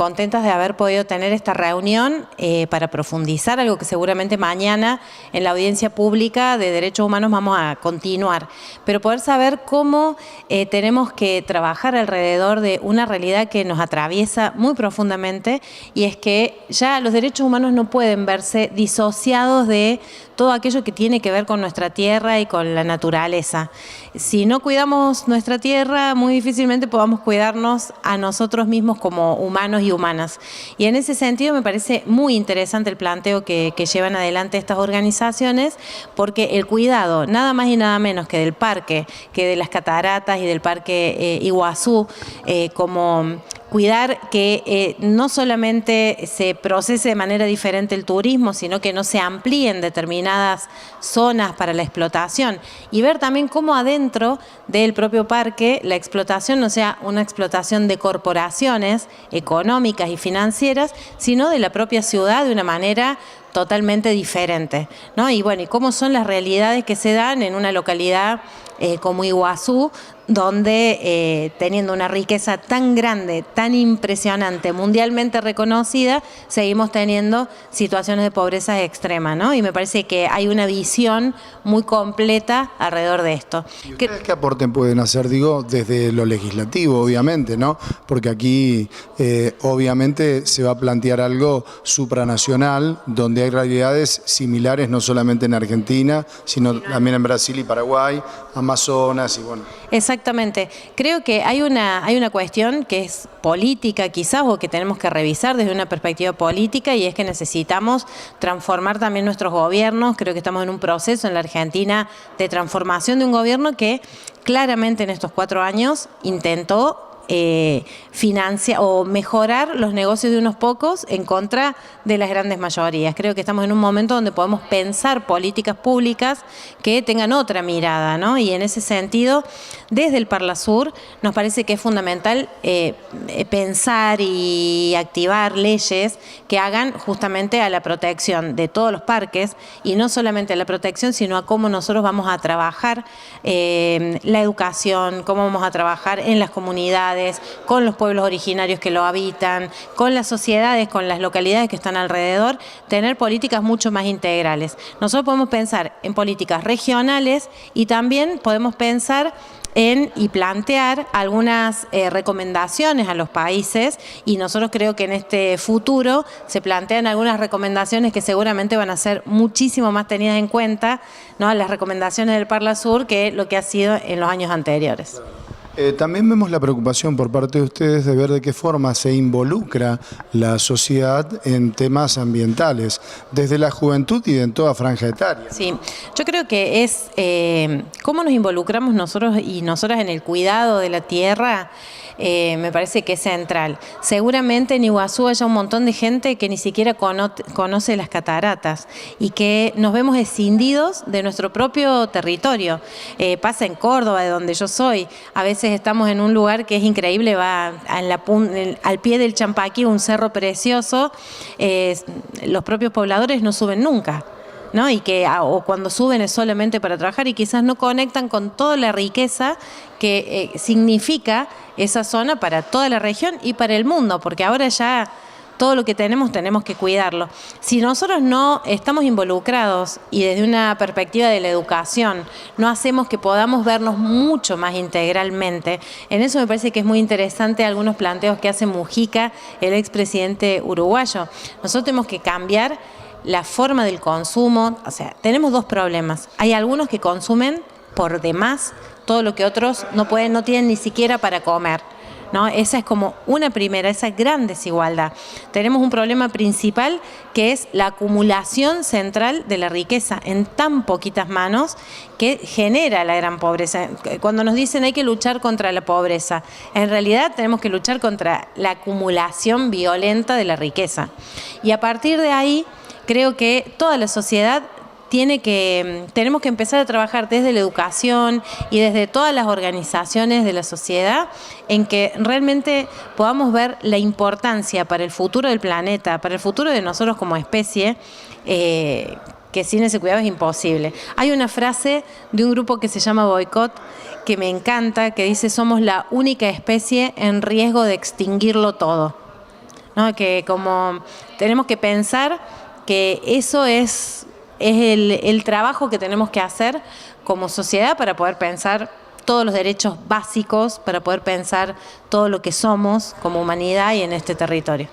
contentas de haber podido tener esta reunión para profundizar algo que seguramente mañana en la audiencia pública de Derechos Humanos vamos a continuar, pero poder saber cómo tenemos que trabajar alrededor de una realidad que nos atraviesa muy profundamente, y es que ya los derechos humanos no pueden verse disociados de todo aquello que tiene que ver con nuestra tierra y con la naturaleza. Si no cuidamos nuestra tierra, muy difícilmente podamos cuidarnos a nosotros mismos como humanos y humanas. Y en ese sentido me parece muy interesante el planteo que llevan adelante estas organizaciones, porque el cuidado, nada más y nada menos que del parque, que de las cataratas y del parque Iguazú, como cuidar que no solamente se procese de manera diferente el turismo, sino que no se amplíen determinadas zonas para la explotación, y ver también cómo adentro del propio parque la explotación no sea una explotación de corporaciones económicas y financieras, sino de la propia ciudad de una manera totalmente diferente, ¿no? Y bueno, y cómo son las realidades que se dan en una localidad como Iguazú, donde teniendo una riqueza tan grande, tan impresionante, mundialmente reconocida, seguimos teniendo situaciones de pobreza extrema, ¿no? Y me parece que hay una visión muy completa alrededor de esto. ¿Y ustedes qué aporte pueden hacer, digo, desde lo legislativo, obviamente, ¿no? Porque aquí obviamente se va a plantear algo supranacional, donde hay realidades similares no solamente en Argentina, sino también en Brasil y Paraguay, Amazonas y bueno. Exactamente. Creo que hay una cuestión que es política quizás, o que tenemos que revisar desde una perspectiva política, y es que necesitamos transformar también nuestros gobiernos. Creo que estamos en un proceso en la Argentina de transformación de un gobierno que claramente en estos 4 años intentó financiar o mejorar los negocios de unos pocos en contra de las grandes mayorías. Creo que estamos en un momento donde podemos pensar políticas públicas que tengan otra mirada, ¿no? Y en ese sentido, desde el Parlasur nos parece que es fundamental pensar y activar leyes que hagan justamente a la protección de todos los parques, y no solamente a la protección, sino a cómo nosotros vamos a trabajar la educación, cómo vamos a trabajar en las comunidades, con los pueblos originarios que lo habitan, con las sociedades, con las localidades que están alrededor, tener políticas mucho más integrales. Nosotros podemos pensar en políticas regionales, y también podemos pensar y plantear algunas recomendaciones a los países, y nosotros creo que en este futuro se plantean algunas recomendaciones que seguramente van a ser muchísimo más tenidas en cuenta, ¿no?, las recomendaciones del Parlasur, que lo que ha sido en los años anteriores. También vemos la preocupación por parte de ustedes de ver de qué forma se involucra la sociedad en temas ambientales, desde la juventud y en toda franja etaria. Sí, yo creo que es cómo nos involucramos nosotros y nosotras en el cuidado de la tierra. Me parece que es central. Seguramente en Iguazú haya un montón de gente que ni siquiera conoce las cataratas, y que nos vemos escindidos de nuestro propio territorio. Pasa en Córdoba, de donde yo soy. A veces estamos en un lugar que es increíble, va al pie del Champaquí, un cerro precioso. Los propios pobladores no suben nunca, ¿no? Y o cuando suben es solamente para trabajar, y quizás no conectan con toda la riqueza que significa esa zona para toda la región y para el mundo, porque ahora ya todo lo que tenemos que cuidarlo. Si nosotros no estamos involucrados, y desde una perspectiva de la educación no hacemos que podamos vernos mucho más integralmente, en eso me parece que es muy interesante algunos planteos que hace Mujica, el expresidente uruguayo. Nosotros tenemos que cambiar la forma del consumo. O sea, tenemos 2 problemas. Hay algunos que consumen por demás todo lo que otros no tienen ni siquiera para comer, ¿no? Esa es como una primera, esa gran desigualdad. Tenemos un problema principal, que es la acumulación central de la riqueza en tan poquitas manos, que genera la gran pobreza. Cuando nos dicen hay que luchar contra la pobreza, en realidad tenemos que luchar contra la acumulación violenta de la riqueza. Y a partir de ahí, creo que toda la sociedad tenemos que empezar a trabajar desde la educación y desde todas las organizaciones de la sociedad, en que realmente podamos ver la importancia para el futuro del planeta, para el futuro de nosotros como especie, que sin ese cuidado es imposible. Hay una frase de un grupo que se llama Boicot, que me encanta, que dice: somos la única especie en riesgo de extinguirlo todo. ¿no? Que como tenemos que pensar que eso es el trabajo que tenemos que hacer como sociedad para poder pensar todos los derechos básicos, para poder pensar todo lo que somos como humanidad y en este territorio.